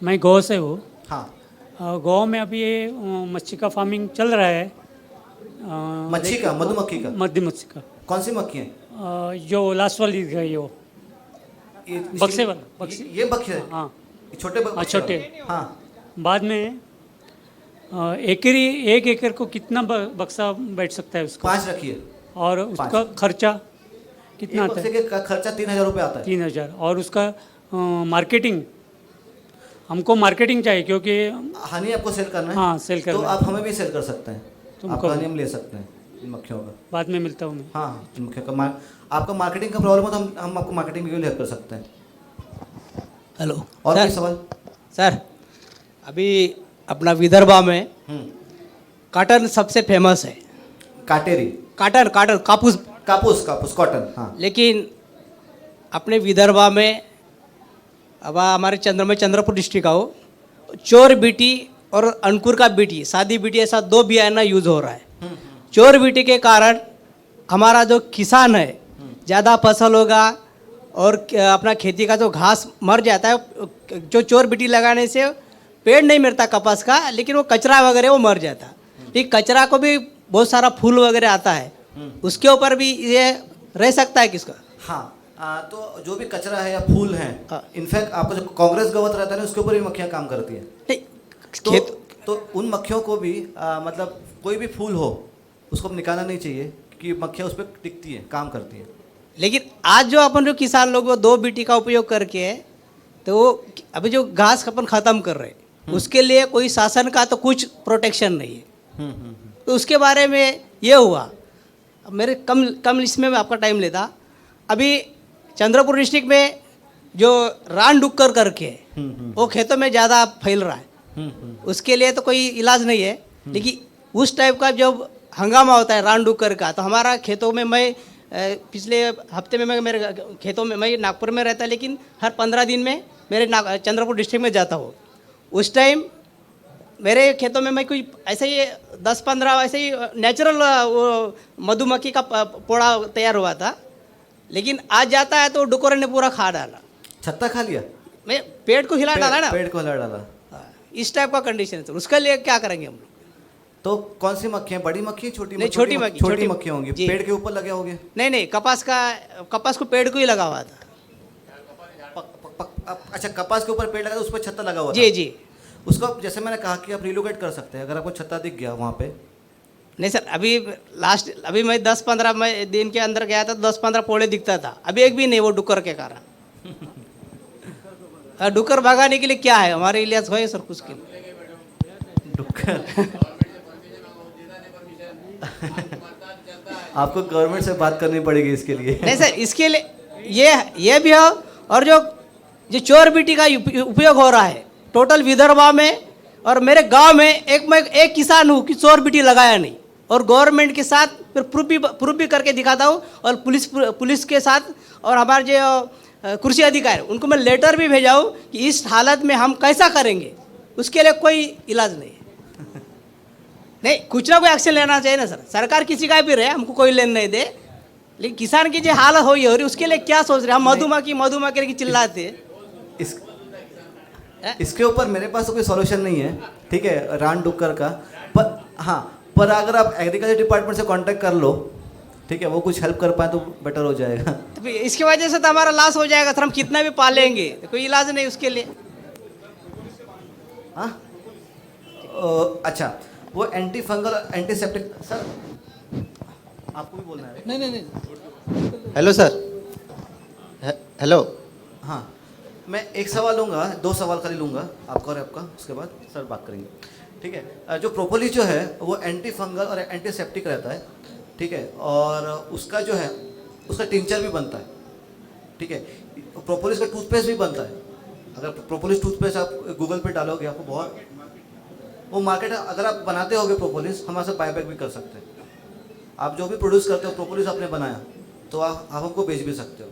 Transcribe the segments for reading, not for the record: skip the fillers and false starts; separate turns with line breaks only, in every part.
मैं गाँव से हूँ।
हाँ।
गाँव में अभी ये मच्छी का फार्मिंग चल रहा है।
मच्छी का, मधुमक्खी का?
मधुमक्खी का।
कौन सी मक्खी है?
जो लास्ट वाली दिख रही है वो बक्से वाला बक्से।
ये बक्से?
हाँ
ये छोटे
हाँ
बक्से
छोटे।
वाले? हाँ।
बाद में एक एकड़ को कितना बक्सा बैठ सकता है उसका?
5 रखिए।
और उसका खर्चा कितना
एक
आता
बक्से
है?
के खर्चा 3,000 रुपये आता है।
3,000। और उसका मार्केटिंग, हमको मार्केटिंग चाहिए क्योंकि
हनी आपको सेल करना है?
हाँ सेल
तो
करना है।
आप हमें भी सेल कर सकते हैं।
तुम
आपका
करो।
हनी हम ले सकते हैं इन मक्खियों का।
बाद में मिलता हूँ मैं।
हाँ, इन मक्खियों का आपका मार्केटिंग का प्रॉब्लम हो तो हम आपको मार्केटिंग के लिए हेल्प कर सकते हैं।
हेलो
और
सर।
कोई सवाल?
सर, अभी अपना विदर्भा में कॉटन सबसे फेमस है।
काटेरी?
कॉटन कॉटन कापूस।
कापूस, कापूस, कॉटन। हाँ।
लेकिन अपने विदर्भा में अब हमारे चंद्रपुर डिस्ट्रिक्ट का हो, चोर बीटी और अंकुर का बीटी, शादी बीटी, ऐसा 2 बियाना यूज हो रहा है। चोर बीटी के कारण हमारा जो किसान है ज़्यादा फसल होगा और अपना खेती का जो घास मर जाता है। जो चोर बीटी लगाने से पेड़ नहीं मरता कपास का, लेकिन वो कचरा वगैरह वो मर जाता। लेकिन कचरा को भी बहुत सारा फूल वगैरह आता है, उसके ऊपर भी ये रह सकता है किसका?
हाँ। तो जो भी कचरा है या फूल है,
हाँ।
इनफैक्ट आपका जो कांग्रेस गवत रहता है ना, उसके ऊपर भी मक्खियाँ काम करती है।
नहीं,
तो,
खेत
तो उन मक्खियों को भी मतलब कोई भी फूल हो उसको निकालना नहीं चाहिए, क्योंकि मक्खियाँ उस पर टिकती हैं, काम करती हैं।
लेकिन आज जो अपन जो किसान लोग वो 2 बीटी का उपयोग करके तो वो अभी जो घास अपन ख़त्म कर रहे हैं उसके लिए कोई शासन का तो कुछ प्रोटेक्शन नहीं है। तो उसके बारे में ये हुआ। अब मेरे कम इसमें मैं आपका टाइम लेता। अभी चंद्रपुर डिस्ट्रिक्ट में जो रान डुक्कर करके वो खेतों में ज़्यादा फैल रहा है, उसके लिए तो कोई इलाज नहीं है। लेकिन उस टाइप का जब हंगामा होता है रान डुक्कर का, तो हमारा खेतों में, मैं पिछले हफ्ते में मैं मेरे खेतों में, मैं नागपुर में रहता, लेकिन हर 15 दिन में मेरे चंद्रपुर डिस्ट्रिक्ट में जाता हूँ। उस टाइम मेरे खेतों में मैं कोई ऐसे ही 10-15 ऐसे ही नेचुरल वो मधुमक्खी का पोड़ा तैयार हुआ था। लेकिन आज जाता है तो डुक्कर ने पूरा खा डाला।
छत्ता खा लिया?
मैं पेड़ को हिला डाला ना।
पेड़ को हिला डाला।
इस टाइप का कंडीशन है। तो उसके लिए क्या करेंगे हम लोग?
तो कौन सी मक्खियाँ, बड़ी मक्खी, छोटी
नहीं, छोटी मक्खी।
छोटी मक्खियाँ होंगी,
जी।
पेड़ के ऊपर लगे होंगे।
नहीं, कपास को पेड़ को ही लगा हुआ था।
अच्छा, कपास के ऊपर पेड़ लगा था, उस पर छत्ता लगा हुआ था?
जी।
उसको जैसे मैंने कहा कि आप रिलोकेट कर सकते हैं अगर आपको छत्ता दिख गया वहाँ पे।
नहीं सर, अभी मैं 10-15 दिन के अंदर गया था तो 10-15 पोड़े दिखता था। अभी एक भी नहीं, वो डुक्कर के कारण। डुक्कर भगाने के लिए क्या है हमारे इलाज है सर कुछ के लिए?
डुक्कर आपको गवर्नमेंट से बात करनी पड़ेगी इसके लिए।
नहीं सर, इसके लिए ये भी हो। और जो चोर बीटी का उपयोग हो रहा है टोटल विदर्भा में और मेरे गांव में, मैं एक किसान हूँ कि चोर बीटी लगाया नहीं, और गवर्नमेंट के साथ फिर प्रूफ भी करके दिखाता हूँ, और पुलिस के साथ और हमारे जो कृषि अधिकारी उनको मैं लेटर भी भेजा हूँ कि इस हालत में हम कैसा करेंगे, उसके लिए कोई इलाज नहीं है। नहीं, कुछ ना कोई एक्शन लेना चाहिए ना सर। सरकार किसी का भी रहे, हमको कोई लेन नहीं दे, लेकिन किसान की जो हालत हो रही उसके लिए क्या सोच रहे हैं? हम मधुमक्खी की चिल्लाते।
इसके ऊपर मेरे पास तो कोई सॉल्यूशन नहीं है, ठीक है, रान डुक्कर का। पर हाँ, पर अगर आप एग्रीकल्चर डिपार्टमेंट से कांटेक्ट कर लो, ठीक है, वो कुछ हेल्प कर पाए तो बेटर हो जाएगा।
तो इसकी वजह से तो हमारा लॉस हो जाएगा सर। हम कितना भी पालेंगे तो कोई इलाज नहीं उसके लिए।
हाँ। अच्छा, वो एंटी फंगल, एंटीसेप्टिक। सर आपको भी बोलना है?
नहीं।
Hello sir. हेलो।
हाँ, मैं एक सवाल लूँगा, 2 सवाल खाली लूँगा, आपका और आपका, उसके बाद सर बात करेंगे, ठीक है। जो प्रोपोलिस जो है वो एंटी फंगल और एंटीसेप्टिक रहता है, ठीक है, और उसका जो है उसका टिंचर भी बनता है, ठीक है। प्रोपोलिस का टूथपेस्ट भी बनता है। अगर प्रोपोलिस टूथपेस्ट आप गूगल पे डालोगे आपको बहुत वो मार्केट है। अगर आप बनाते होगे प्रोपोलिस, हमारे साथ बायबैक भी कर सकते हैं। आप जो भी प्रोड्यूस करते हो, प्रोपोलिस आपने बनाया तो आप हमको बेच भी सकते हो,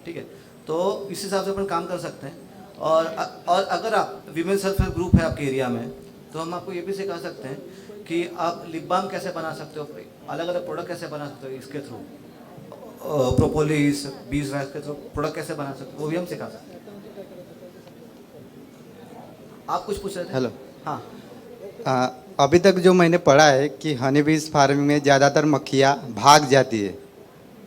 ठीक है। तो इस हिसाब से अपन काम कर सकते हैं। और अगर आप वीमेन सेल्फ हेल्प ग्रुप है आपके एरिया में, तो हम आपको ये भी सिखा सकते हैं कि आप लिप बाम कैसे बना सकते हो, अलग अलग प्रोडक्ट कैसे बना सकते हो इसके थ्रू, प्रोपोलिस, बीज वैक्स के थ्रू प्रोडक्ट कैसे बना सकते हो, वो भी हम सिखा सकते हैं। आप कुछ पूछ रहे थे?
हेलो।
हाँ,
अभी तक जो मैंने पढ़ा है कि हनी बीज फार्मिंग में ज़्यादातर मक्खियाँ भाग जाती है,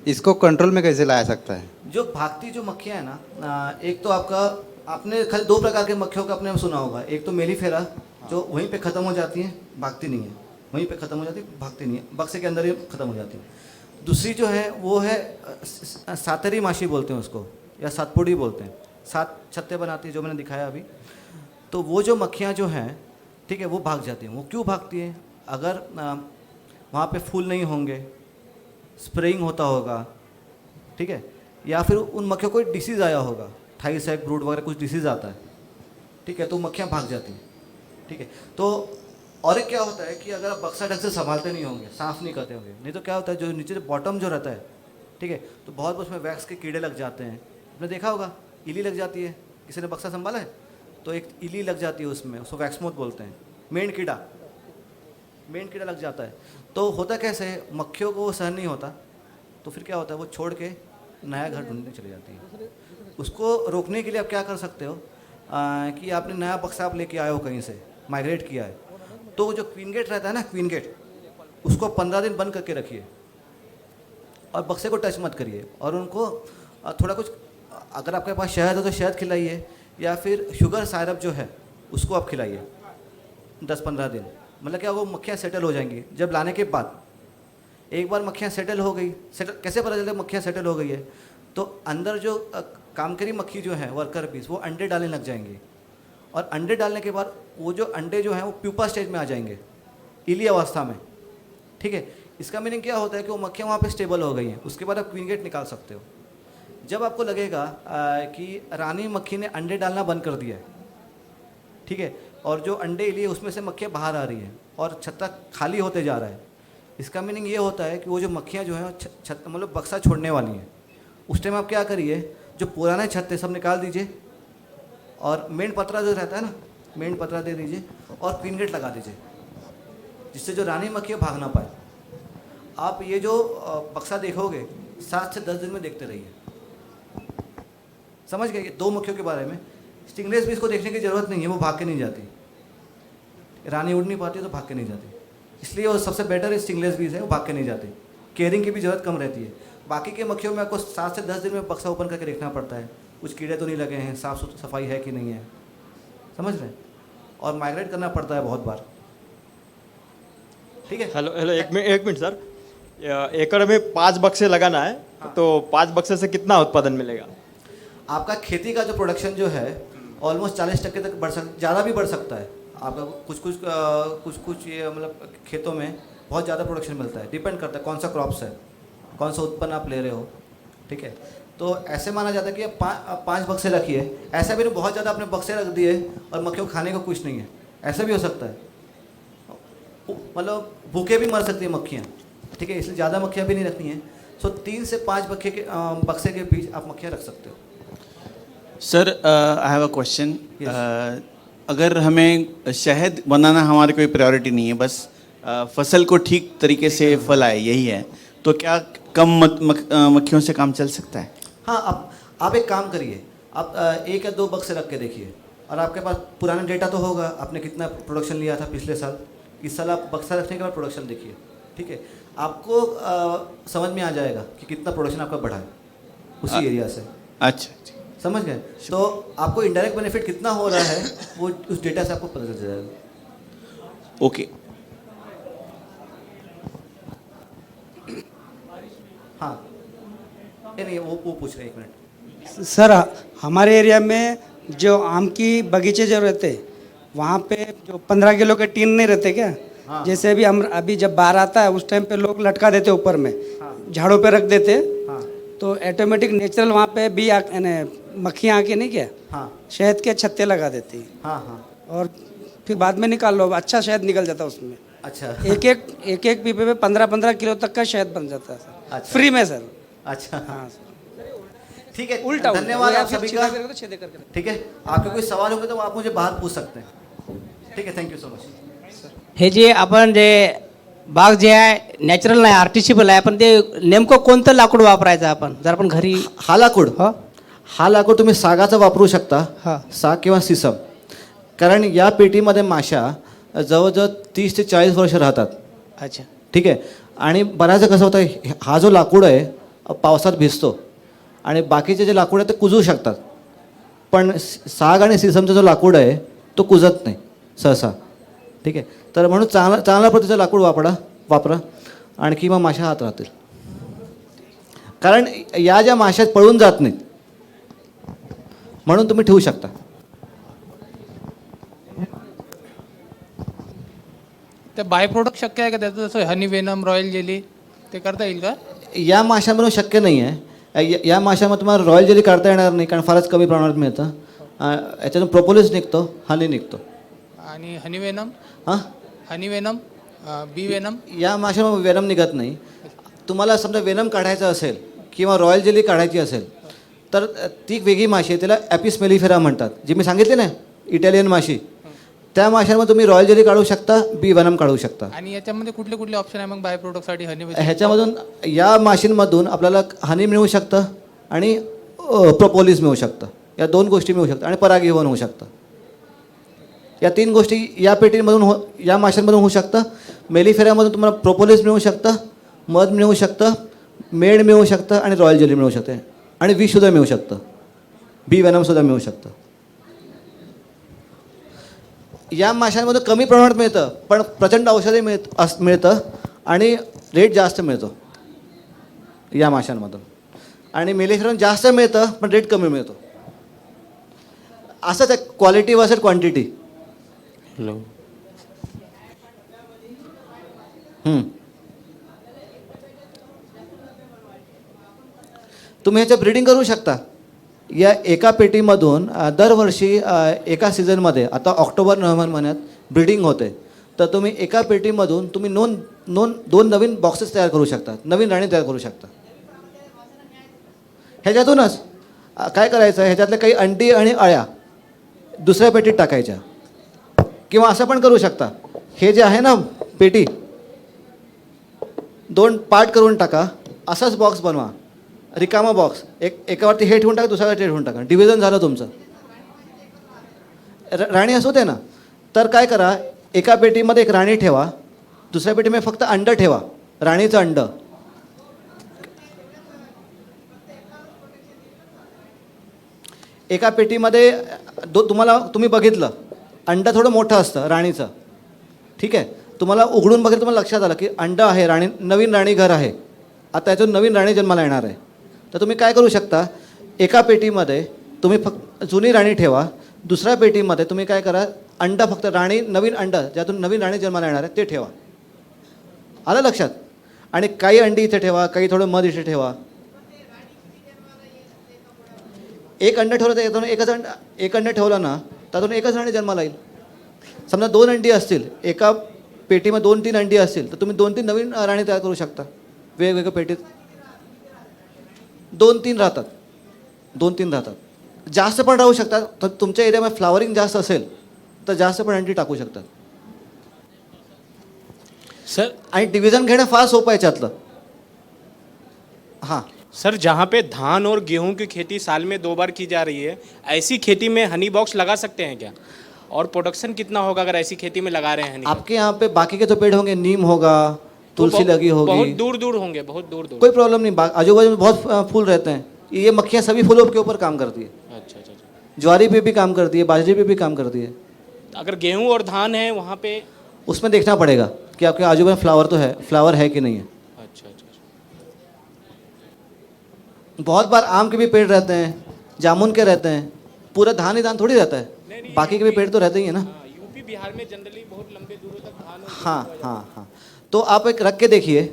इसको कंट्रोल में कैसे लाया सकता है?
जो भागती जो मक्खियाँ हैं ना, एक तो आपका, आपने खाली दो प्रकार के मक्खियों का आपने सुना होगा। एक तो मेलीफेरा जो वहीं पे ख़त्म हो जाती है, भागती नहीं है, वहीं पे ख़त्म हो जाती है, भागती नहीं है, बक्से के अंदर ही ख़त्म हो जाती है। दूसरी जो है वो है सातरी माशी बोलते हैं उसको, या सातपुड़ी बोलते हैं, 7 छत्ते बनाती है जो मैंने दिखाया अभी। तो वो जो मक्खियाँ जो हैं, ठीक है, वो भाग जाती हैं। वो क्यों भागती हैं? अगर वहाँ पे फूल नहीं होंगे, स्प्रेइंग होता होगा, ठीक है, या फिर उन मक्खियों को कोई डिसीज़ आया होगा, थाईसैक ब्रूड वगैरह कुछ डिसीज़ आता है, ठीक है, तो मक्खियाँ भाग जाती हैं, ठीक है। तो और एक क्या होता है कि अगर आप बक्सा ढंग से संभालते नहीं होंगे, साफ़ नहीं करते होंगे, नहीं तो क्या होता है, जो नीचे बॉटम जो रहता है, ठीक है, तो बहुत उसमें वैक्स के कीड़े लग जाते हैं। आपने देखा होगा, इली लग जाती है, किसी ने बक्सा संभाला है तो एक इली लग जाती है उसमें, उसको वैक्समोथ बोलते हैं, मेन कीड़ा लग जाता है। तो होता कैसे है, मक्खियों को वो सहन नहीं होता, तो फिर क्या होता है, वो छोड़ के नया घर ढूंढने चली जाती है। उसको रोकने के लिए आप क्या कर सकते हो, कि आपने नया बक्सा आप लेके आए हो कहीं से, माइग्रेट किया है, तो जो क्वीन गेट रहता है ना, क्वीन गेट, उसको 15 दिन बंद करके रखिए और बक्से को टच मत करिए, और उनको थोड़ा कुछ, अगर आपके पास शहद है तो शहद खिलाइए, या फिर शुगर सायरप जो है उसको आप खिलाइए 10-15 दिन। मतलब क्या, वो मक्खियाँ सेटल हो जाएंगी। जब लाने के बाद एक बार मक्खियाँ सेटल हो गई, सेटल कैसे पता चलता है मक्खियाँ सेटल हो गई है, तो अंदर जो कामकरी मक्खी जो है, वर्कर बीज, वो अंडे डालने लग जाएंगी, और अंडे डालने के बाद वो जो अंडे जो हैं वो प्यूपा स्टेज में आ जाएंगे, इली अवस्था में, ठीक है। इसका मीनिंग क्या होता है कि वो मक्खियाँ वहाँ पे स्टेबल हो गई हैं, उसके बाद आप क्वीन गेट निकाल सकते हो। जब आपको लगेगा कि रानी मक्खी ने अंडे डालना बंद कर दिया है, ठीक है, और जो अंडे इली है उसमें से मक्खियाँ बाहर आ रही हैं और छत्ता खाली होते जा रहा है, इसका मीनिंग ये होता है कि वो जो मक्खियाँ जो हैं मतलब बक्सा छोड़ने वाली हैं। उस टाइम आप क्या करिए, जो पुराने छत्ते सब निकाल दीजिए, और मेन पतरा जो रहता है ना, मेन पतरा दे दीजिए, और क्वीन गेट लगा दीजिए, जिससे जो रानी मक्खी भाग ना पाए। आप ये जो बक्सा देखोगे 7 से 10 दिन में देखते रहिए। समझ गए? 2 मक्खियों के बारे में। स्टिंगलेस भी इसको देखने की ज़रूरत नहीं है, वो भाग के नहीं जाती, रानी उड़ नहीं पाती तो भाग के नहीं जाती, इसलिए वो सबसे बेटर स्टिंगलेस बीज है, वो भाग के नहीं जाती। केयरिंग की भी ज़रूरत कम रहती है। बाकी के मक्खियों में आपको 7 से 10 दिन में बक्सा ओपन करके देखना पड़ता है, कुछ कीड़े तो नहीं लगे हैं, साफ सफाई है कि नहीं है, समझ रहे हैं, और माइग्रेट करना पड़ता है बहुत बार, ठीक है।
हेलो हेलो, एक मिनट सर, एकड़ में 5 बक्से लगाना है, तो 5 बक्से से कितना उत्पादन मिलेगा?
आपका खेती का जो प्रोडक्शन जो है ऑलमोस्ट 40% तक बढ़ ज़्यादा भी बढ़ सकता है आपका। कुछ ये मतलब खेतों में बहुत ज़्यादा प्रोडक्शन मिलता है, डिपेंड करता है कौन सा क्रॉप्स है, कौन सा उत्पन्न आप ले रहे हो, ठीक है। तो ऐसे माना जाता है कि आप 5 बक्से रखिए। ऐसा भी नहीं बहुत ज़्यादा आपने बक्से रख दिए और मक्खियों को खाने को कुछ नहीं है, ऐसा भी हो सकता है, मतलब भूखे भी मर सकती है मक्खियाँ, ठीक है। इसलिए ज़्यादा मक्खियाँ भी नहीं रखनी है। सो 3 से 5 बक्से के बीच आप मक्खियाँ रख सकते हो।
Sir, I have a question. अगर हमें शहद बनाना हमारी कोई प्रायोरिटी नहीं है, बस फसल को ठीक तरीके से फल आए, यही है, तो क्या कम मक्खियों से काम चल सकता है?
हाँ, आप एक काम करिए, आप 1 या 2 बक्से रख के देखिए, और आपके पास पुराना डेटा तो होगा, आपने कितना प्रोडक्शन लिया था पिछले साल, इस साल आप बक्सा रखने के बाद प्रोडक्शन देखिए, ठीक है। आपको समझ में आ जाएगा कि कितना प्रोडक्शन आपका बढ़ा है उसी एरिया से।
अच्छा,
समझ गए? तो आपको इनडायरेक्ट बेनिफिट कितना हो रहा है वो उस डेटा से आपको पता चल जाएगा।
ओके।
हाँ, नहीं वो पूछ रहे, 1 मिनट।
सर, हमारे एरिया में जो आम की बगीचे जो रहते, वहाँ पे जो 15 किलो के टीन नहीं रहते क्या?
हाँ।
जैसे अभी जब बाढ़ आता है उस टाइम पे लोग लटका देते ऊपर में,
हाँ।
झाड़ों पे रख देते,
हाँ
तो ऑटोमेटिक नेचुरल वहाँ पे भी मक्खियाँ आके नहीं क्या,
हाँ
शहद के छत्ते लगा देती हैं,
हाँ हाँ।
और फिर बाद में निकाल लो, अच्छा शहद निकल जाता है उसमें।
अच्छा
एक पीपे पे 15-15 किलो तक का शहद बन जाता है सर,
अच्छा।
फ्री में सर।
अच्छा,
हाँ सर,
ठीक है,
उल्टा
धन्यवाद आप सभी का।
तो छेदे करके
ठीक है, आपके कोई सवाल होंगे तो आप मुझे बाहर पूछ सकते हैं, ठीक है। Thank you so much.
हे जे आपण जे बाग जे आहे नॅचरल नाही, आर्टिफिशियल आहे, पण ते नेमकं कोणतं लाकूड वापरायचं आपण जर आपण घरी?
हा लाकूड,
हो
हा लाकूड तुम्ही सागाचा वापरू शकता,
हा.
साग किंवा सिसम. कारण या पेटीमध्ये माशा जवळजवळ 30 ते 40 वर्ष राहतात.
अच्छा.
ठीक आहे. आणि बऱ्याचदा कसं होतं, हा जो लाकूड आहे पावसात भिजतो आणि बाकीचे जे लाकूड आहे ते कुजू शकतात, पण साग आणि सिसमचा जो लाकूड आहे तो कुजत नाही सहसा. ठीक आहे. तर म्हणून चांगल्या प्रतीचं लाकूड वापरा आणखी मग माशा हात राहतील. कारण या ज्या माश्या पळून जात नाहीत म्हणून तुम्ही ठेवू शकता.
ते बाय प्रोडक्ट शक्य आहे का त्याचं, जसं हनी वेनम, रॉयल जेली, ते करता येईल का?
या माशांमधून शक्य नाही आहे. या माशांमध्ये तुम्हाला रॉयल जेली काढता येणार नाही, कारण फारच कमी प्रमाणात मिळतं. याच्यातून प्रोपोलिस निघतो, हनी निघतो.
आणि हनी वेनम,
हां,
हनी वेनम, बी वेनम,
या माशामध्ये वेनम निघत नाही. तुम्हाला समजा वेनम काढायचं असेल किंवा रॉयल जेली काढायची असेल तर ती वेगळी माशी आहे, त्याला ॲपिस मेलिफेरा म्हणतात, जी मी सांगितली ना इटालियन माशी. त्या माशांमध्ये तुम्ही रॉयल जेली काढू शकता, बी वेनम काढू शकता.
आणि याच्यामध्ये कुठले कुठले ऑप्शन आहे मग बाय प्रोडक्टसाठी हनी वेनम?
ह्याच्यामधून या माशींमधून आपल्याला हनी मिळू शकतं आणि प्रोपोलिस मिळू शकतं. या 2 गोष्टी मिळू शकतात आणि परागीभवन होऊ शकतं. या 3 गोष्टी या पेटीमधून या माशांमधून होऊ शकतं. मेलिफेरामधून तुम्हाला प्रोपोलिस मिळू शकतं, मध मिळू शकतं, मेड मिळू शकतं आणि रॉयल जेली मिळू शकते आणि विषसुद्धा मिळू शकतं, बी वेनमसुद्धा मिळू शकतं. या माशांमध्ये कमी प्रमाणात मिळतं पण प्रचंड औषधे मिळतं आणि रेट जास्त मिळतो या माशांमधून. आणि मेलिफेरामधून जास्त मिळतं पण रेट कमी मिळतो. असंच आहे, क्वालिटी वर्सेस क्वांटिटी.
हॅलो.
तुम्ही ह्याचं ब्रीडिंग करू शकता. या एका पेटीमधून दरवर्षी एका सीझनमध्ये आता ऑक्टोबर नोव्हेंबर महिन्यात ब्रीडिंग होते, तर तुम्ही एका पेटीमधून तुम्ही 2 नवीन बॉक्सेस तयार करू शकता, नवीन राणी तयार करू शकता. ह्याच्यातूनच काय करायचं, ह्याच्यातल्या काही अंडी आणि अळ्या दुसऱ्या पेटीत टाकायच्या. किंवा असं पण करू शकता, हे जे आहे ना पेटी 2 पार्ट करून टाका, असाच बॉक्स बनवा, रिकामा बॉक्स, एकावरती हे ठेवून टाका, दुसऱ्यावरती हे ठेवून टाका, डिव्हिजन झालं तुमचं. राणी असू दे ना. तर काय करा, एका पेटीमध्ये एक राणी ठेवा, दुसऱ्या पेटीमध्ये फक्त अंडं ठेवा, राणीचं अंडं. एका पेटीमध्ये तुम्ही बघितलं अंडं थोडं मोठं असतं राणीचं. ठीक आहे. तुम्हाला उघडून बघितलं, तुम्हाला लक्षात आलं की अंडं आहे, नवीन राणी घर आहे, आता याच्यातून नवीन राणी जन्माला येणार आहे. तर तुम्ही काय करू शकता, एका पेटीमध्ये तुम्ही फक्त जुनी राणी ठेवा, दुसऱ्या पेटीमध्ये तुम्ही काय करा, अंडं फक्त नवीन अंडं ज्यातून नवीन राणी जन्माला येणार आहे ते ठेवा. आलं लक्षात? आणि काही अंडी इथे ठेवा, काही थोडं मध इथे ठेवा. एक अंडं ठेवलं तर यातून एक अंडं ठेवलं ना, त्यातून एकच राणी जन्माला येईल. समजा 2 अंडी असतील, एका पेटीमध्ये 2-3 अंडी असतील, तर तुम्ही 2-3 नवीन राणी तयार करू शकता वेगवेगळ्या पेटीत. 2-3 राहतात, 2-3 राहतात. जास्त पण राहू शकतात. तर तुमच्या एरियामध्ये फ्लावरिंग जास्त असेल तर जास्त पण अंडी टाकू शकतात.
सर
आणि डिव्हिजन घेणं फार सोपं आहे याच्यातलं. हां,
सर, जहाँ पे धान और गेहूं की खेती साल में 2 बार की जा रही है, ऐसी खेती में हनी बॉक्स लगा सकते हैं क्या? और प्रोडक्शन कितना होगा अगर ऐसी खेती में लगा रहे हैं हनी?
आपके यहाँ पे बाकी के तो पेड़ होंगे, नीम होगा, तुलसी लगी होगी,
बहुत दूर दूर होंगे, बहुत दूर दूर.
कोई प्रॉब्लम नहीं. आजू बाजू में बहुत फूल रहते हैं. ये मक्खियाँ सभी फूलों के ऊपर काम करती है.
अच्छा अच्छा अच्छा.
ज्वारी पे भी काम करती है, बाजरे पे भी काम करती है.
अगर गेहूं और धान है वहाँ पे?
उसमें देखना पड़ेगा कि आपके आजू बाजू में फ्लावर है कि नहीं है.
अच्छा अच्छा अच्छा.
बहुत बार आम के भी पेड़ रहते हैं, जामुन के रहते हैं. पूरा धान ही धान थोड़ी रहता है, बाकी के भी पेड़ तो रहते ही है ना.
हाँ, यूपी बिहार में जनरली बहुत लंबे दूरों तक धान और
हाँ हाँ हाँ. तो आप एक रख के देखिए.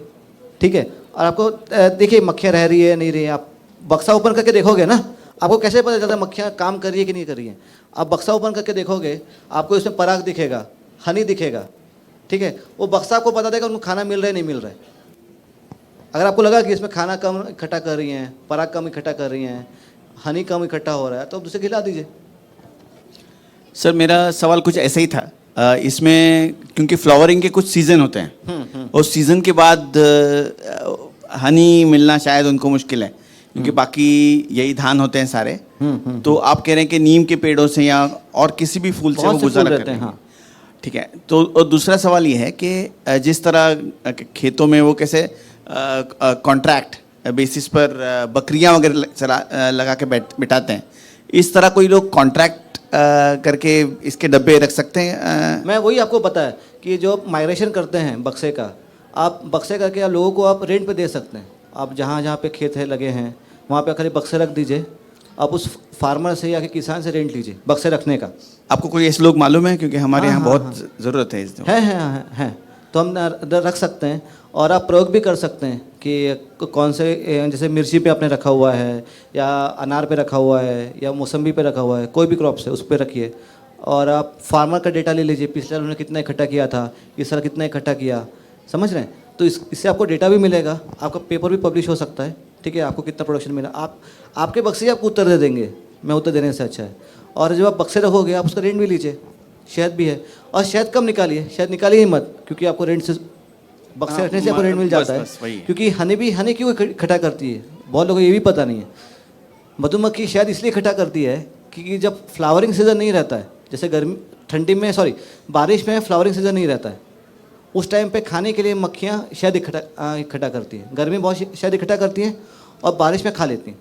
ठीक है. और आपको देखिए मक्खियाँ रह रही है नहीं रही है. आप बक्सा ओपन करके देखोगे ना, आपको कैसे पता चलता है मक्खियाँ काम कर रही है कि नहीं कर रही है. आप बक्सा ओपन करके देखोगे, आपको इसमें पराग दिखेगा, हनी दिखेगा. ठीक है. वो बक्सा आपको बता देगा उनको खाना मिल रहा है नहीं मिल रहा है. अगर आपको लगा कि इसमें खाना कम इकट्ठा कर रही हैं, पराग कम इकट्ठा कर रही हैं, हनी कम इकट्ठा हो रहा है, तो आप दूसरे खिला दीजिए.
सर मेरा सवाल कुछ ऐसा ही था. इसमें क्योंकि फ्लावरिंग के कुछ सीज़न होते हैं और सीज़न के बाद हनी मिलना शायद उनको मुश्किल है, क्योंकि बाकी यही धान होते हैं सारे. तो आप कह रहे हैं कि नीम के पेड़ों से या और किसी भी फूल से
बहुत
वो
से फूल
गुजारा
रहते
कर
हैं,
रहे हैं।
हाँ।
ठीक है, तो और दूसरा सवाल ये है कि जिस तरह खेतों में वो कैसे कॉन्ट्रैक्ट बेसिस पर बकरियां वगैरह लगा के बिठाते हैं, इस तरह कोई लोग कॉन्ट्रैक्ट करके इसके डब्बे रख सकते हैं?
मैं वही आपको बताया कि जो माइग्रेशन करते हैं बक्से का, आप बक्से करके आप लोगों को आप रेंट पे दे सकते हैं। आप जहाँ जहाँ पे खेत है लगे हैं वहाँ पे खाली बक्से रख दीजिए, आप उस फार्मर से या कि किसान से रेंट लीजिए बक्से रखने का।
आपको कोई ऐसे लोग मालूम है? क्योंकि हमारे
हाँ,
यहाँ
हाँ,
बहुत ज़रूरत है इस
हैं तो हम रख सकते हैं। और आप प्रयोग भी कर सकते हैं कि कौन से जैसे मिर्ची पे आपने रखा हुआ है या अनार पे रखा हुआ है या मौसम्बी पे रखा हुआ है, कोई भी क्रॉप्स है उस पर रखिए। और आप फार्मर का डेटा ले लीजिए, पिछले साल उन्होंने कितना इकट्ठा किया था, इस साल कितना इकट्ठा किया, समझ रहे हैं? तो इससे आपको डेटा भी मिलेगा, आपका पेपर भी पब्लिश हो सकता है। ठीक है, आपको कितना प्रोडक्शन मिला, आपके बक्से ही आपको उत्तर दे देंगे, मैं उत्तर देने से अच्छा है। और जब आप बक्से रखोगे आप उसका रेंट भी लीजिए, शहद भी है। और शहद कम निकालिए, शहद निकालिए ही मत, क्योंकि आपको रेंट से बक्से रखने से आपको रेंट मिल जाता है। क्योंकि हनी क्यों इकट्ठा करती है, बहुत लोगों को ये भी पता नहीं है। मधुमक्खी शहद इसलिए इकट्ठा करती है क्योंकि जब फ्लावरिंग सीजन नहीं रहता है, जैसे बारिश में फ्लावरिंग सीजन नहीं रहता है, उस टाइम पे खाने के लिए मक्खियाँ शहद इकट्ठा करती हैं। गर्मी में बहुत शहद इकट्ठा करती हैं और बारिश में खा लेती हैं,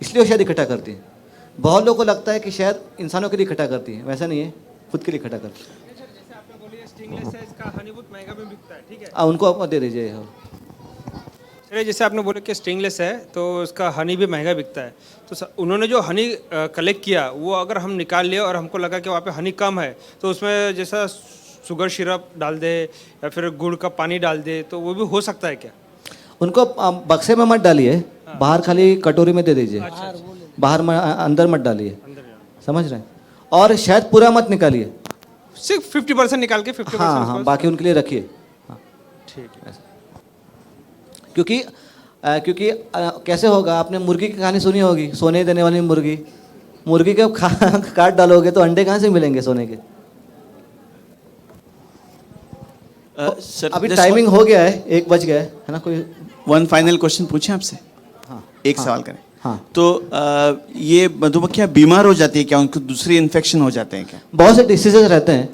इसलिए वो शहद इकट्ठा करती हैं। बहुत लोगों को लगता है कि शहद इंसानों के लिए इकट्ठा करती है, वैसा नहीं है, खुद के लिए इकट्ठा करती है।
जैसे आपने बोली स्टिंगलेस है, इसका हनी बहुत महंगा में बिकता है, ठीक है?
उनको आप दे दीजिए।
चलिए, जैसे आपने बोला कि स्टिंगलेस है तो उसका हनी भी महंगा बिकता है, तो उन्होंने जो हनी कलेक्ट किया वो अगर हम निकाल लिए और हमको लगा कि वहाँ पे हनी कम है, तो उसमें जैसा शुगर सिरप डाल दे या फिर गुड़ का पानी डाल दे, तो वो भी हो सकता है क्या?
उनको बक्से में मत डालिए, बाहर खाली कटोरी में दे दीजिए। बाहर अंदर मत डालिए, समझ रहे हैं? और शहद पूरा मत निकालिए,
सिर्फ 50% निकाल के 50%
हाँ, बाकी उनके लिए रखिए। हाँ,
ठीक है।
क्योंकि कैसे होगा, आपने मुर्गी की कहानी सुनी होगी, सोने देने वाली मुर्गी के काट डालोगे तो अंडे कहाँ से मिलेंगे सोने के?
सर,
अभी टाइमिंग हो गया है, 1 बज गया है ना? कोई
वन फाइनल क्वेश्चन पूछें आपसे?
हाँ,
एक सवाल करें।
हाँ,
तो ये मधुमक्खियाँ बीमार हो जाती है क्या? उनको दूसरे इन्फेक्शन हो जाते हैं क्या?
बहुत से डिसीजेज रहते हैं,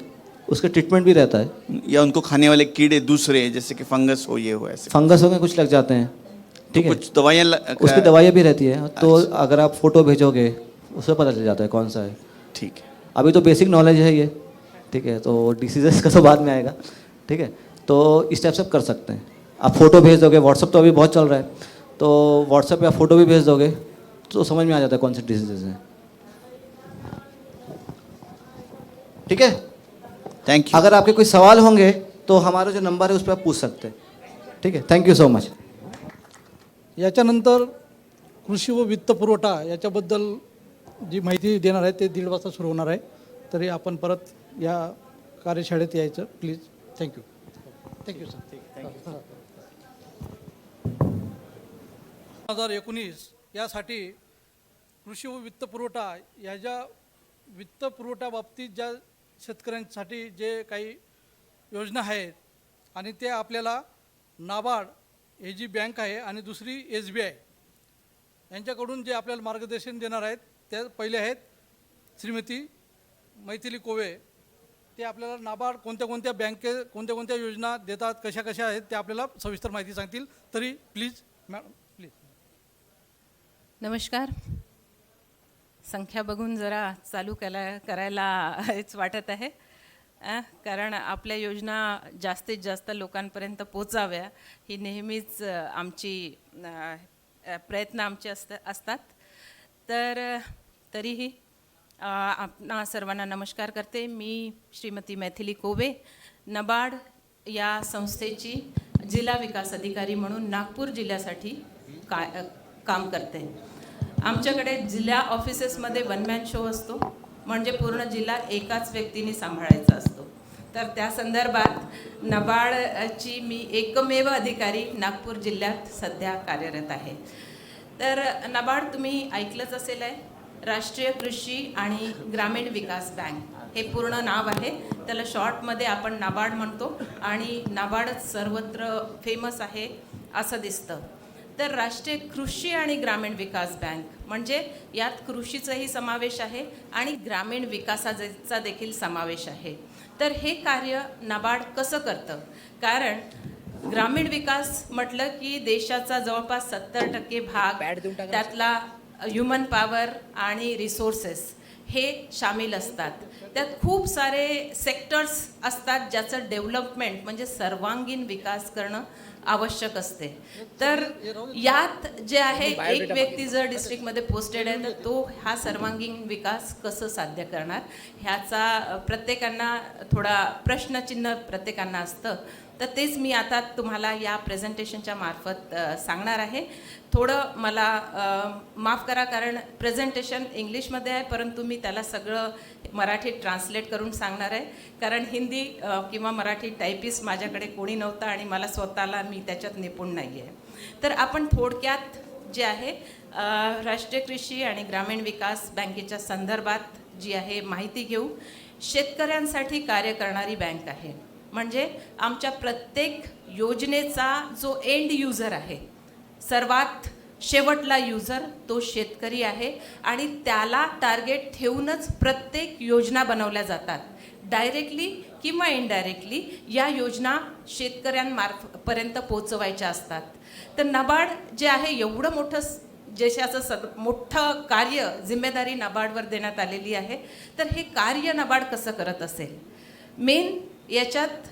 उसका ट्रीटमेंट भी रहता है।
या उनको खाने वाले कीड़े दूसरे, जैसे कि फंगस हो, ये हो, ऐसे
फंगस हो गए, कुछ लग जाते हैं, ठीक है?
कुछ दवाइयाँ
उसकी दवाइयाँ भी रहती है, तो अगर आप फोटो भेजोगे उससे पता चल जाता है कौन सा है।
ठीक है,
अभी तो बेसिक नॉलेज है ये, ठीक है? तो डिसीजेस का तो बाद में आएगा, ठीक है? तो इस टाइप से कर सकते हैं। आप फोटो भेज दोगे, व्हाट्सअप तो अभी बहुत चल रहा है, तो व्हाट्सअप पे आप फोटो भी भेज दोगे तो समझ में आ जाता है कौन से डिसीजेज हैं, ठीक है?
Thank you.
अगर आपके कोई सवाल होंगे तो हमारा जो नंबर है उस पर आप पूछ सकते हैं, ठीक है? Thank you so much.
याच्यानंतर कृषी व वित्त पुरवठा याच्याबद्दल जी माहिती देणार आहे ते 1:30 वाजता सुरू होणार आहे. तरी आपण परत या कार्यशाळेत यायचं प्लीज. थँक्यू. Thank you sir. 2019 यासाठी कृषी व वित्त पुरवठा या ज्या वित्त पुरवठ्याबाबतीत ज्या शेतकऱ्यांसाठी जे काही योजना आहेत आणि ते आपल्याला नाबार्ड हे जी बँक आहे आणि दुसरी SBI यांच्याकडून जे आपल्याला मार्गदर्शन देणार आहेत त्या पहिले आहेत श्रीमती मैथिली कोवे. ते आपल्याला नाबार्ड कोणत्या कोणत्या योजना देतात कशा कशा आहेत ते आपल्याला सविस्तर माहिती सांगतील. तरी प्लीज मॅडम प्लीज.
नमस्कार. संख्या बघून जरा चालू करायला हेच वाटत आहे, कारण आपल्या योजना जास्तीत जास्त लोकांपर्यंत पोचाव्या ही नेहमीच आमची प्रयत्न आमचे असतात. तर तरीही आपणा सर्वांना नमस्कार करते. मी श्रीमती मैथिली कोवे, नबार्ड या संस्थेची जिल्हा विकास अधिकारी म्हणून नागपूर जिल्ह्यासाठी काम करते. आमच्याकडे जिल्हा ऑफिसेसमध्ये वन मॅन शो असतो, म्हणजे पूर्ण जिल्हा एकाच व्यक्तीने सांभाळायचा असतो. तर त्या संदर्भात नबार्डची मी एकमेव अधिकारी नागपूर जिल्ह्यात सध्या कार्यरत आहे. तर नबार्ड तुम्ही ऐकलंच असेल आहे, राष्ट्रीय कृषी आणि ग्रामीण विकास बँक हे पूर्ण नाव आहे. त्याला शॉर्टमध्ये आपण नाबार्ड म्हणतो आणि नाबार्डच सर्वत्र फेमस आहे असं दिसतं. तर राष्ट्रीय कृषी आणि ग्रामीण विकास बँक म्हणजे यात कृषीचाही समावेश आहे आणि ग्रामीण विकासाचा देखील समावेश आहे. तर हे कार्य नाबार्ड कसं करतं? कारण ग्रामीण विकास म्हटलं की देशाचा जवळपास 70% भाग त्यातला ह्युमन पॉवर आणि रिसोर्सेस हे शामिल असतात. त्यात खूप सारे सेक्टर्स असतात ज्याचं डेव्हलपमेंट म्हणजे सर्वांगीण विकास करणं आवश्यक असते. तर यात जे आहे एक व्यक्ती जर डिस्ट्रिक्टमध्ये पोस्टेड आहे तर तो हा सर्वांगीण विकास कसं साध्य करणार ह्याचा प्रत्येकांना थोडा प्रश्नचिन्ह प्रत्येकांना असतं. तर तेच मी आता तुम्हाला या प्रेझेंटेशनच्या मार्फत सांगणार आहे. थोडं मला माफ करा कारण प्रेझेंटेशन इंग्लिशमध्ये आहे परंतु मी त्याला सगळं मराठीत ट्रान्सलेट करून सांगणार आहे कारण हिंदी किंवा मराठी टायपिस्ट माझ्याकडे कोणी नव्हतं आणि मला स्वतःला मी त्याच्यात निपुण नाही आहे. तर आपण थोडक्यात जे आहे राष्ट्रीय कृषी आणि ग्रामीण विकास बँकेच्या संदर्भात जी आहे माहिती घेऊ. शेतकऱ्यांसाठी कार्य करणारी बँक आहे. म्हणजे आमच्या प्रत्येक योजनेचा जो एंड युजर आहे, सर्वात शेवटला युजर तो शेतकरी आहे आणि त्याला टार्गेट ठेवूनच प्रत्येक योजना बनवल्या जातात. डायरेक्टली किंवा इनडायरेक्टली या योजना शेतकऱ्यांपर्यंत पोहोचवायच्या असतात. तर नाबार्ड जे आहे एवढं मोठं देशाचं मोठं कार्य जिम्मेदारी नाबार्डवर देण्यात आलेली आहे. तर हे कार्य नाबार्ड कसं करत असेल? मेन याच्यात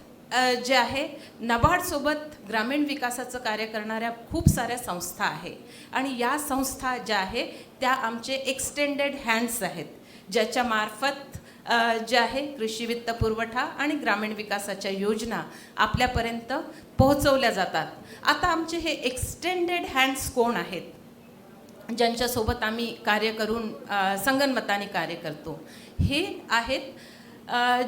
जे आहे नाबार्डसोबत ग्रामीण विकासाचं कार्य करणाऱ्या खूप साऱ्या संस्था आहे आणि या संस्था ज्या आहे त्या आमचे एक्सटेंडेड हँड्स आहेत ज्याच्या मार्फत जे आहे कृषी वित्त पुरवठा आणि ग्रामीण विकासाच्या योजना आपल्यापर्यंत पोहोचवल्या जातात. आता आमचे हे एक्सटेंडेड हँड्स कोण आहेत ज्यांच्यासोबत आम्ही कार्य करून संगनमताने कार्य करतो? हे आहेत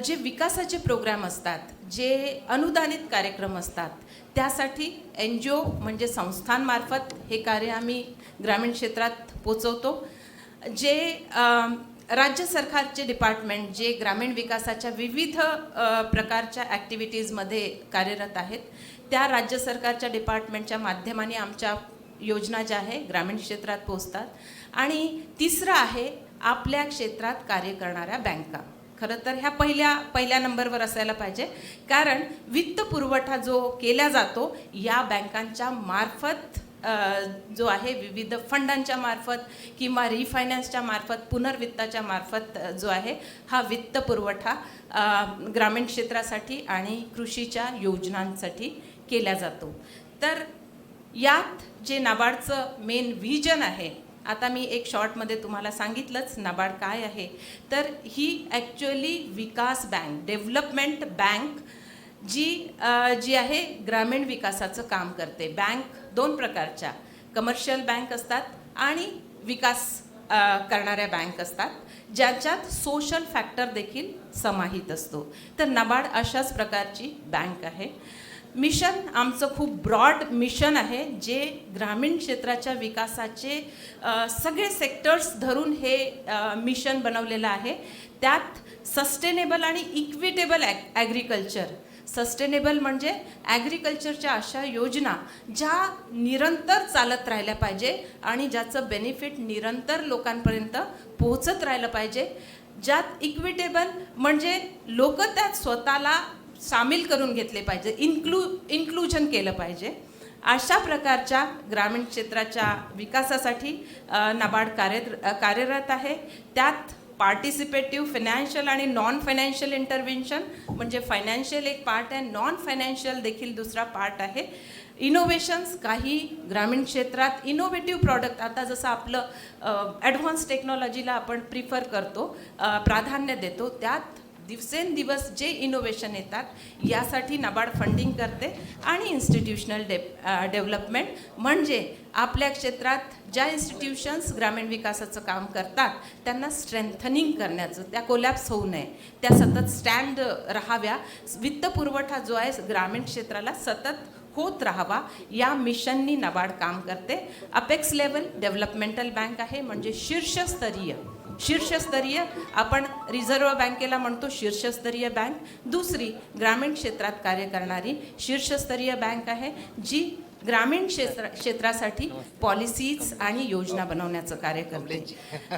जे विकासाचे प्रोग्राम असतात, जे अनुदानित कार्यक्रम असतात त्यासाठी NGO म्हणजे संस्थांमार्फत हे कार्य आम्ही ग्रामीण क्षेत्रात पोचवतो. जे राज्य सरकारचे डिपार्टमेंट जे ग्रामीण विकासाच्या विविध प्रकारच्या ॲक्टिव्हिटीजमध्ये कार्यरत आहेत त्या राज्य सरकारच्या डिपार्टमेंटच्या माध्यमाने आमच्या योजना ज्या आहे ग्रामीण क्षेत्रात पोचतात. आणि तिसरं आहे आपल्या क्षेत्रात कार्य करणाऱ्या बँका. खरं तर ह्या पहिल्या नंबरवर असायला पाहिजे कारण वित्त पुरवठा जो केला जातो या बँकांच्या मार्फत जो आहे विविध फंडांच्या मार्फत किंवा रिफायनान्सच्या मार्फत पुनर्वित्ताच्या मार्फत जो आहे हा वित्त पुरवठा ग्रामीण क्षेत्रासाठी आणि कृषीच्या योजनांसाठी केला जातो. तर यात जे नाबार्डचं मेन व्हिजन आहे, आता मी एक शॉर्टमध्ये तुम्हाला सांगितलंच नाबार्ड काय आहे. तर ही ॲक्च्युअली विकास बँक, डेव्हलपमेंट बँक जी आहे ग्रामीण विकासाचं काम करते. बँक दोन प्रकारच्या कमर्शियल बँक असतात आणि विकास करणाऱ्या बँक असतात ज्याच्यात सोशल फॅक्टर देखील समाहित असतो. तर नाबार्ड अशाच प्रकारची बँक आहे. मिशन आमचं खूप ब्रॉड मिशन आहे जे ग्रामीण क्षेत्राच्या विकासाचे सगळे सेक्टर्स धरून हे मिशन बनवलेलं आहे. त्यात सस्टेनेबल आणि इक्विटेबल ॲग्रिकल्चर. सस्टेनेबल म्हणजे ॲग्रिकल्चरच्या अशा योजना ज्या निरंतर चालत राहिल्या पाहिजे आणि ज्याचं बेनिफिट निरंतर लोकांपर्यंत पोहोचत राहिलं पाहिजे. ज्यात इक्विटेबल म्हणजे लोक त्यात स्वतःला सामील करून घेतले पाहिजे, इन्क्लुजन केलं पाहिजे. अशा प्रकारच्या ग्रामीण क्षेत्राच्या विकासासाठी नाबार्ड कार्यरत आहे. त्यात पार्टिसिपेटिव्ह फायनान्शियल आणि नॉन फायनान्शियल इंटरव्हेन्शन म्हणजे फायनान्शियल एक पार्ट आहे, नॉन फायनान्शियल देखील दुसरा पार्ट आहे. इनोव्हेशन्स, काही ग्रामीण क्षेत्रात इनोव्हेटिव्ह प्रॉडक्ट, आता जसं आपलं ॲडव्हान्स टेक्नॉलॉजीला आपण प्रिफर करतो, प्राधान्य देतो, त्यात दिवसेंदिवस जे इनोव्हेशन येतात यासाठी नाबार्ड फंडिंग करते. आणि इन्स्टिट्यूशनल डेव्हलपमेंट म्हणजे आपल्या क्षेत्रात ज्या इन्स्टिट्यूशन्स ग्रामीण विकासाचं काम करतात त्यांना स्ट्रेंथनिंग करण्याचं, त्या कोलॅप्स होऊ नये, त्या सतत स्टँड राहाव्या, वित्त पुरवठा जो आहे ग्रामीण क्षेत्राला सतत होत राहावा या मिशननी नाबार्ड काम करते. अपेक्स लेवल डेव्हलपमेंटल बँक आहे म्हणजे शीर्षस्तरीय आपण रिझर्व्ह बँकेला म्हणतो शीर्षस्तरीय बँक. दुसरी ग्रामीण क्षेत्रात कार्य करणारी शीर्षस्तरीय बँक आहे जी ग्रामीण क्षेत्रासाठी पॉलिसीज आणि योजना बनवण्याचं कार्य करते.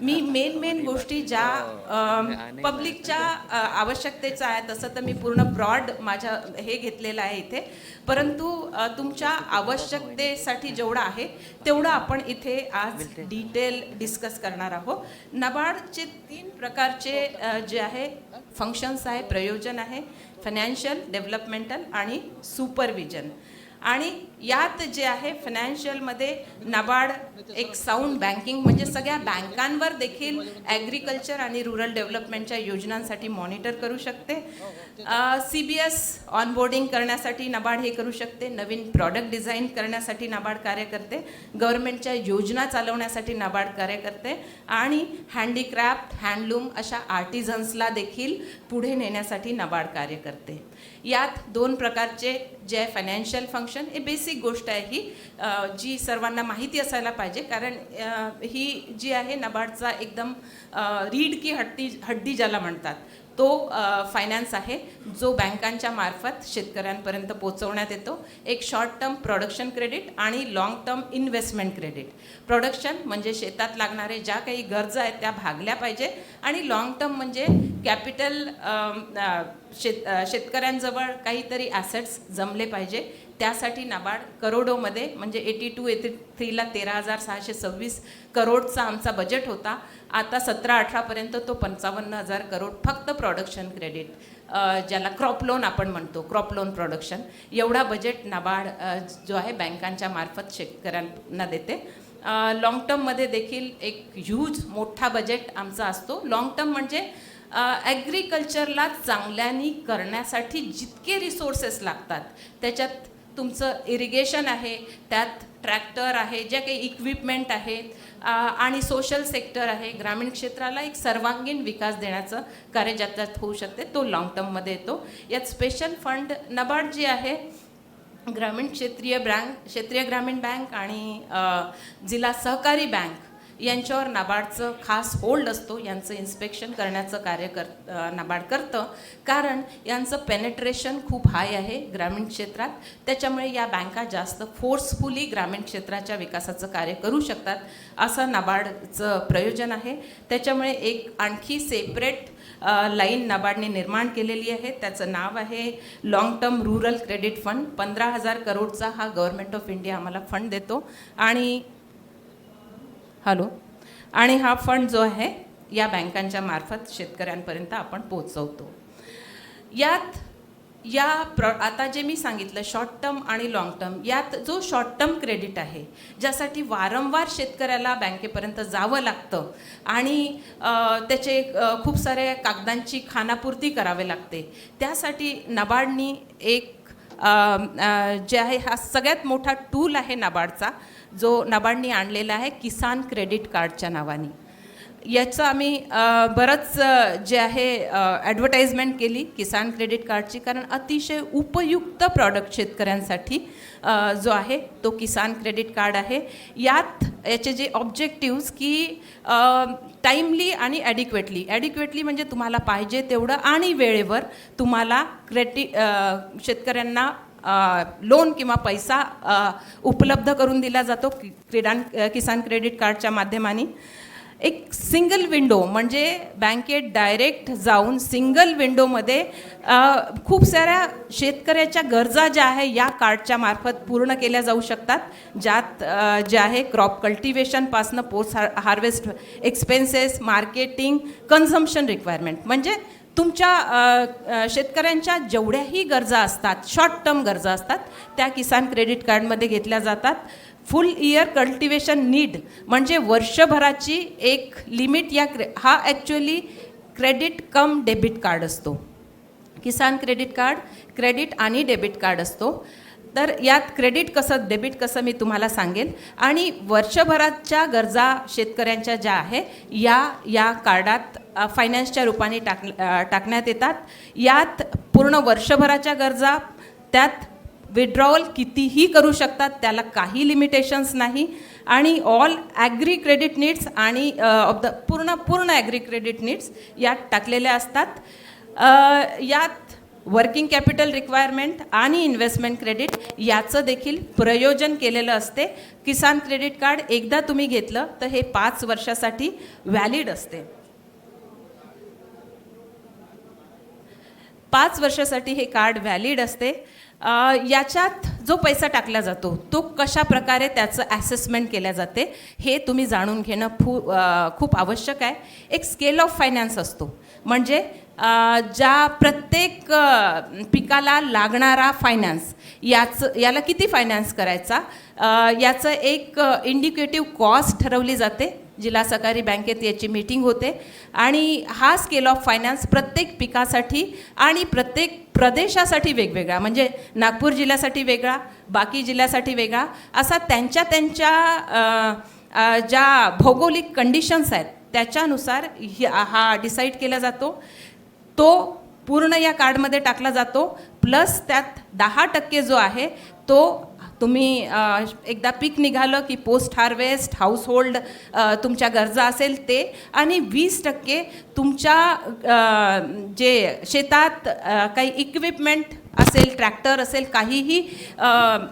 मी मेन गोष्टी ज्या पब्लिकच्या आवश्यकतेचं आहे, तसं तर मी पूर्ण ब्रॉड माझ्या हे घेतलेलं आहे इथे, परंतु तुमच्या आवश्यकतेसाठी जेवढं आहे तेवढं आपण इथे आज डिटेल डिस्कस करणार आहोत. नबार्डचे 3 प्रकारचे जे आहे फंक्शन्स आहे, प्रयोजन आहे, फायनान्शियल, डेव्हलपमेंटल आणि सुपरविजन. आणि यात जे आहे फायनान्शियलमध्ये नाबार्ड एक साऊंड बँकिंग म्हणजे सगळ्या बँकांवर देखील ॲग्रिकल्चर आणि रुरल डेव्हलपमेंटच्या योजनांसाठी मॉनिटर करू शकते. CBS ऑनबोर्डिंग करण्यासाठी नाबार्ड हे करू शकते. नवीन प्रॉडक्ट डिझाईन करण्यासाठी नाबार्ड कार्य करते. गव्हर्नमेंटच्या योजना चालवण्यासाठी नाबार्ड कार्य करते. आणि हँडीक्राफ्ट, हँडलूम अशा आर्टिझन्सला देखील पुढे नेण्यासाठी नाबार्ड कार्य करते. यात 2 प्रकारचे जे आहे फायनान्शियल फंक्शन, हे बेसिक गोष्ट आहे ही, जी सर्वांना माहिती असायला पाहिजे, कारण ही जी आहे नाबार्डचा एकदम रीड की हड्डी ज्याला म्हणतात तो फायनान्स आहे, जो बँकांच्या मार्फत शेतकऱ्यांपर्यंत पोहोचवण्यात येतो. एक शॉर्ट टर्म प्रोडक्शन क्रेडिट आणि long term investment credit. Production म्हणजे शेतात लागणारे ज्या काही गरजा आहेत त्या भागल्या पाहिजे, आणि लाँग टर्म म्हणजे कॅपिटल, शेतकऱ्यांजवळ काहीतरी ॲसेट्स जमले पाहिजे, त्यासाठी नाबार्ड करोडोमध्ये म्हणजे 82-83ला 13,626 करोडचा आमचा बजेट होता. आता 17-18पर्यंत तो 55,000 करोड फक्त प्रोडक्शन क्रेडिट, ज्याला क्रॉप लोन आपण म्हणतो, क्रॉप लोन प्रोडक्शन, एवढा बजेट नाबार्ड जो आहे बँकांच्या मार्फत शेतकऱ्यांना देते. लाँग टर्ममध्ये देखील एक ह्यूज मोठा बजेट आमचा असतो. लाँग टर्म म्हणजे ॲग्रिकल्चरला चांगल्यानी करण्यासाठी जितके रिसोर्सेस लागतात, त्याच्यात तुमचं इरिगेशन आहे, त्यात ट्रॅक्टर आहे, ज्या काही इक्विपमेंट आहेत, आणि सोशल सेक्टर आहे, ग्रामीण क्षेत्राला एक सर्वांगीण विकास देण्याचं कार्य ज्याच्यात होऊ शकते, तो लाँग टर्ममध्ये येतो. यात स्पेशल फंड नाबार्ड जी आहे ग्रामीण क्षेत्रीय ग्रामीण बँक आणि जिल्हा सहकारी बँक यांच्यावर नाबार्डचं खास होल्ड असतो. यांचं इन्स्पेक्शन करण्याचं कार्य नाबार्ड करतं, कारण यांचं पेनेट्रेशन खूप हाय आहे ग्रामीण क्षेत्रात. त्याच्यामुळे या बँका जास्त फोर्सफुली ग्रामीण क्षेत्राच्या विकासाचं कार्य करू शकतात, असं नाबार्डचं प्रयोजन आहे. त्याच्यामुळे एक आणखी सेपरेट लाईन नाबार्डने निर्माण केलेली आहे, त्याचं नाव आहे long term rural credit fund. 15,000 करोडचा हा गव्हर्नमेंट ऑफ इंडिया आम्हाला फंड देतो. आणि हा फंड जो आहे या बँकांच्या मार्फत शेतकऱ्यांपर्यंत आपण पोहोचवतो. यात आता जे मी सांगितलं शॉर्ट टर्म आणि लाँग टर्म, यात जो शॉर्ट टर्म क्रेडिट आहे, ज्यासाठी वारंवार शेतकऱ्याला बँकेपर्यंत जावं लागतं आणि त्याचे खूप साऱ्या कागदांची खानापूर्ती करावी लागते, त्यासाठी नाबार्डनी एक जे आहे हा सगळ्यात मोठा टूल आहे नाबार्डचा, जो नाबार्डनी आणलेला आहे किसान क्रेडिट कार्डच्या नावाने. याचं आम्ही बरंच जे आहे ॲडव्हर्टाइजमेंट केली किसान क्रेडिट कार्डची, कारण अतिशय उपयुक्त प्रॉडक्ट शेतकऱ्यांसाठी जो आहे तो किसान क्रेडिट कार्ड आहे. याचे जे ऑब्जेक्टिव्स की टाईमली आणि ॲडिक्वेटली म्हणजे तुम्हाला पाहिजे तेवढं आणि वेळेवर तुम्हाला शेतकऱ्यांना लोन किंवा पैसा उपलब्ध करून दिला जातो किसान क्रेडिट कार्डच्या माध्यमाने. एक सिंगल विंडो म्हणजे बँकेत डायरेक्ट जाऊन सिंगल विंडोमध्ये खूप साऱ्या शेतकऱ्याच्या गरजा ज्या आहे या कार्डच्या मार्फत पूर्ण केल्या जाऊ शकतात, ज्यात जे आहे क्रॉप कल्टिवेशनपासनं post harvest expenses, marketing, consumption requirement, म्हणजे तुमच्या शेतकऱ्यांच्या जेवढ्याही गरजा असतात, शॉर्ट टर्म गरजा असतात, त्या किसान क्रेडिट कार्डमध्ये घेतल्या जातात. फुल इयर कल्टिवेशन नीड म्हणजे वर्षभराची एक लिमिट हा ॲक्च्युअली क्रेडिट कम डेबिट कार्ड असतो. किसान क्रेडिट कार्ड क्रेडिट आणि डेबिट कार्ड असतो. तर यात क्रेडिट कसं डेबिट कसं मी तुम्हाला सांगेल. आणि वर्षभराच्या गरजा शेतकऱ्यांच्या ज्या आहे या कार्डात फायनान्सच्या रूपाने टाकण्यात येतात. यात पूर्ण वर्षभराच्या गरजा, त्यात विड्रॉवल कितीही करू शकतात, त्याला काही लिमिटेशन्स नाही. आणि ऑल ॲग्री क्रेडिट नीड्स आणि पूर्ण ॲग्री क्रेडिट नीड्स यात टाकलेल्या असतात. यात वर्किंग कॅपिटल रिक्वायरमेंट आणि इन्व्हेस्टमेंट क्रेडिट याचं देखील प्रयोजन केलेलं असते. किसान क्रेडिट कार्ड एकदा तुम्ही घेतलं तर हे 5 वर्षासाठी व्हॅलिड असते. 5 वर्षासाठी हे कार्ड व्हॅलिड असते. याच्यात जो पैसा टाकला जातो तो कशा प्रकारे त्याचं ॲसेसमेंट केल्या जाते हे तुम्ही जाणून घेणं खूप आवश्यक आहे. एक स्केल ऑफ फायनान्स असतो, म्हणजे ज्या प्रत्येक पिकाला लागणारा फायनान्स याला किती फायनान्स करायचा याचं एक इंडिकेटिव्ह कॉस्ट ठरवली जाते. जिल्हा सहकारी बँकेत याची मीटिंग होते आणि हा स्केल ऑफ फायनान्स प्रत्येक पिकासाठी आणि प्रत्येक प्रदेशासाठी वेगवेगळा, म्हणजे नागपूर जिल्ह्यासाठी वेगळा, बाकी जिल्ह्यासाठी वेगळा, असा त्यांच्या ज्या भौगोलिक कंडिशन्स आहेत त्याच्यानुसार हा डिसाईड केला जातो. तो पूर्ण या कार्डमध्ये टाकला जातो. प्लस त्यात 10% जो आहे तो तुम्ही एकदा पीक निघालं की पोस्ट हार्वेस्ट, हाऊसहोल्ड तुमच्या गरजा असेल ते, आणि 20% तुमच्या जे शेतात काही इक्विपमेंट असेल, ट्रॅक्टर असेल, काहीही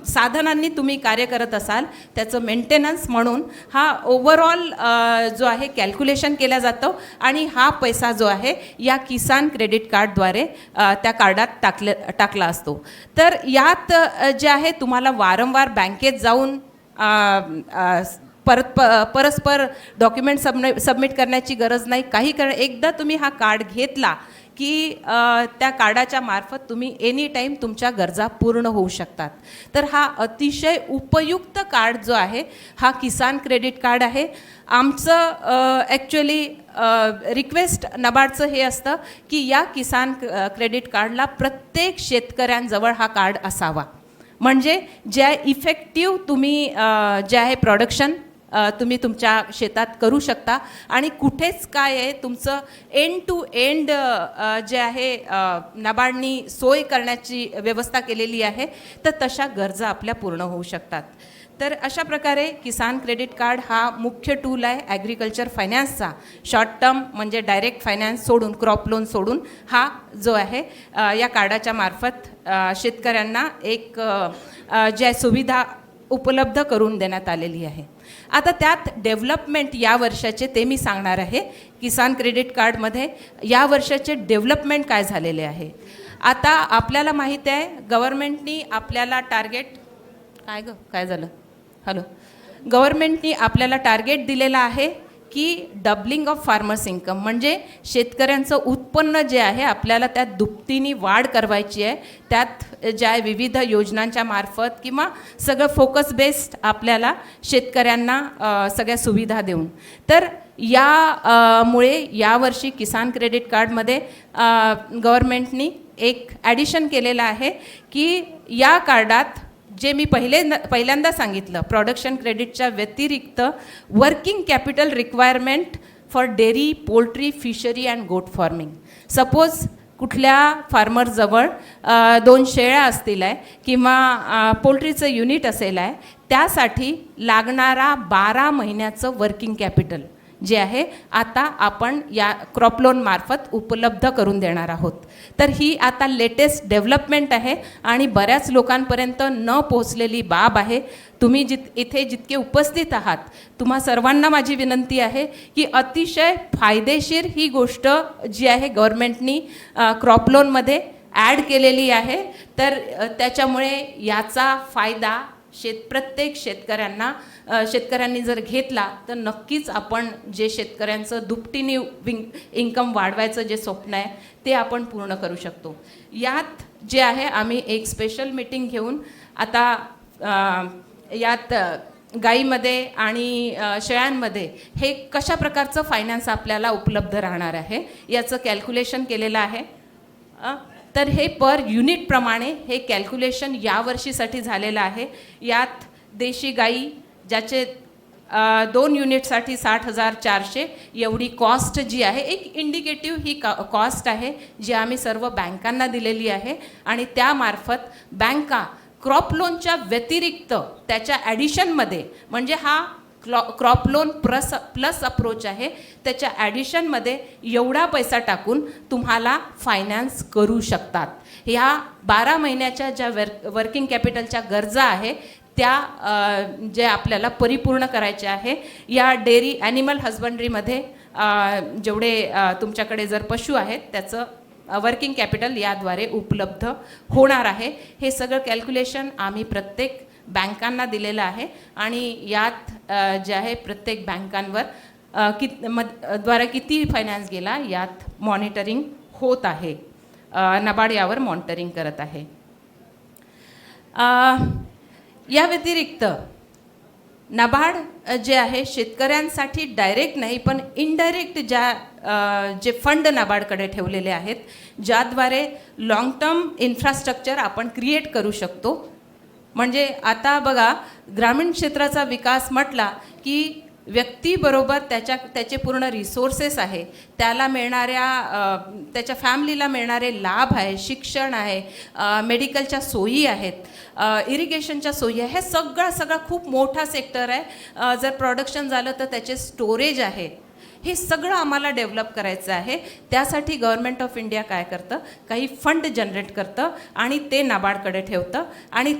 साधनांनी तुम्ही कार्य करत असाल त्याचं मेंटेनन्स म्हणून हा ओव्हरऑल जो आहे कॅल्क्युलेशन केला जातो आणि हा पैसा जो आहे या किसान क्रेडिट कार्डद्वारे त्या कार्डात टाकला असतो. तर यात जे आहे तुम्हाला वारंवार बँकेत जाऊन परस्पर डॉक्युमेंट सबमिट करण्याची गरज नाही, काही एकदा तुम्ही हा कार्ड घेतला की त्या कार्डाच्या मार्फत तुम्ही एनी टाईम तुमच्या गरजा पूर्ण होऊ शकतात. तर हा अतिशय उपयुक्त कार्ड जो आहे हा किसान क्रेडिट कार्ड आहे. आमचं ॲक्च्युली रिक्वेस्ट नबार्डचं हे असतं की या किसान क्रेडिट कार्डला प्रत्येक शेतकऱ्यांजवळ हा कार्ड असावा, म्हणजे ज्या इफेक्टिव्ह तुम्ही जे आहे प्रोडक्शन तुम्ही तुमच्या शेतात करू शकता आणि कुठेच काय आहे तुमचं एंड टू एंड जे आहे नबार्डनी सोय करण्याची व्यवस्था केलेली आहे, तर तशा गरजा आपल्या पूर्ण होऊ शकतात. तर अशा प्रकारे किसान क्रेडिट कार्ड हा मुख्य टूल आहे ॲग्रिकल्चर फायनान्सचा. शॉर्ट टर्म म्हणजे डायरेक्ट फायनान्स सोडून, क्रॉप लोन सोडून हा जो आहे या कार्डाच्या मार्फत शेतकऱ्यांना एक ज्या सुविधा उपलब्ध करून देण्यात आलेली आहे. आता त्यात डेव्हलपमेंट या वर्षाचे ते मी सांगणार आहे. किसान क्रेडिट कार्डमध्ये या वर्षाचे डेव्हलपमेंट काय झालेले आहे. आता आपल्याला माहीत आहे गव्हर्मेंटनी आपल्याला टार्गेट काय झालं गव्हर्मेंटनी आपल्याला टार्गेट दिलेलं आहे की डबलिंग ऑफ फार्मर्स इन्कम, म्हणजे शेतकऱ्यांचं उत्पन्न जे आहे आपल्याला त्यात दुपटीने वाढ करवायची आहे. त्यात ज्या विविध योजनांच्या मार्फत किंवा सगळं फोकस बेस्ड आपल्याला शेतकऱ्यांना सगळ्या सुविधा देऊन. तर यामुळे यावर्षी किसान क्रेडिट कार्डमध्ये गव्हर्मेंटनी एक ॲडिशन केलेलं आहे की या कार्डात जे मी पहिल्यांदा सांगितलं प्रोडक्शन क्रेडिटच्या व्यतिरिक्त working capital requirement for dairy, poultry, fishery and गोट फार्मिंग. सपोज कुठल्या फार्मरजवळ 2 शेळ्या असतील आहे किंवा पोल्ट्रीचं युनिट असेल आहे, त्यासाठी लागणारा 12 महिन्याचं वर्किंग कॅपिटल जे आहे आता आपण या क्रॉप लोन मार्फत उपलब्ध करून देणार आहोत. तर ही आता लेटेस्ट डेव्हलपमेंट आहे आणि बऱ्याच लोकांपर्यंत न पोहोचलेली बाब आहे. तुम्ही इथे जितके उपस्थित आहात तुम्हा सर्वांना माझी विनंती आहे की अतिशय फायदेशीर ही गोष्ट जी आहे गव्हर्मेंटनी क्रॉप लोनमध्ये ॲड केलेली आहे. तर त्याच्यामुळे याचा फायदा प्रत्येक शेतकऱ्यांनी जर घेतला तर नक्कीच आपण जे शेतकऱ्यांचं दुपटीने इन्कम वाढवायचं जे स्वप्न आहे ते आपण पूर्ण करू शकतो. यात जे आहे आम्ही एक स्पेशल मीटिंग घेऊन आता यात गाईमध्ये आणि शेळ्यांमध्ये हे कशा प्रकारचं फायनान्स आपल्याला उपलब्ध राहणार आहे याचं कॅल्क्युलेशन केलेलं आहे. तर हे पर युनिटप्रमाणे हे कॅल्क्युलेशन यावर्षीसाठी झालेलं आहे. यात देशी गाई ज्याचे 2 युनिटसाठी 60,400 एवढी कॉस्ट जी आहे, एक इंडिकेटिव्ह ही कॉस्ट आहे जी आम्ही सर्व बँकांना दिलेली आहे आणि त्यामार्फत बँका क्रॉप लोनच्या व्यतिरिक्त त्याच्या ॲडिशनमध्ये, म्हणजे हा क्रॉप लोन प्लस अप्रोच आहे. त्याच्या ॲडिशनमध्ये एवढा पैसा टाकून तुम्हाला फायनान्स करू शकतात. ह्या 12 महिन्याच्या ज्या वर्किंग कॅपिटलच्या गरजा आहे त्या जे आपल्याला परिपूर्ण करायचे आहे. या डेअरी ॲनिमल हजबंड्रीमध्ये जेवढे तुमच्याकडे जर पशु आहेत त्याचं वर्किंग कॅपिटल याद्वारे उपलब्ध होणार आहे. हे सगळं कॅल्क्युलेशन आम्ही प्रत्येक बँकांना दिलेलं आहे आणि यात जे आहे प्रत्येक बँकांवर द्वारे किती फायनान्स गेला यात मॉनिटरिंग होत आहे. नबार्ड यावर मॉनिटरिंग करत आहे. या व्यतिरिक्त नबार्ड जे आहे शेतकऱ्यांसाठी डायरेक्ट नाही पण इनडायरेक्ट जे फंड नबार्डकडे ठेवलेले आहेत ज्याद्वारे लॉंग टर्म इन्फ्रास्ट्रक्चर आपण क्रिएट करू शकतो. म्हणजे आता बघा ग्रामीण क्षेत्राचा विकास म्हटला की व्यक्तीबरोबर त्याचे पूर्ण रिसोर्सेस आहे, त्याला मिळणाऱ्या त्याच्या फॅमिलीला मिळणारे लाभ आहे, शिक्षण आहे, मेडिकलच्या सोयी आहेत, इरिगेशनच्या सोयी आहे. हे सगळं खूप मोठा सेक्टर आहे. जर प्रोडक्शन झालं तर त्याचे स्टोरेज आहे. हे सगळं आम्हाला डेव्हलप करायचं आहे. त्यासाठी गव्हर्नमेंट ऑफ इंडिया काय करतं, काही फंड जनरेट करतं आणि ते नबार्डकडे ठेवतं आणि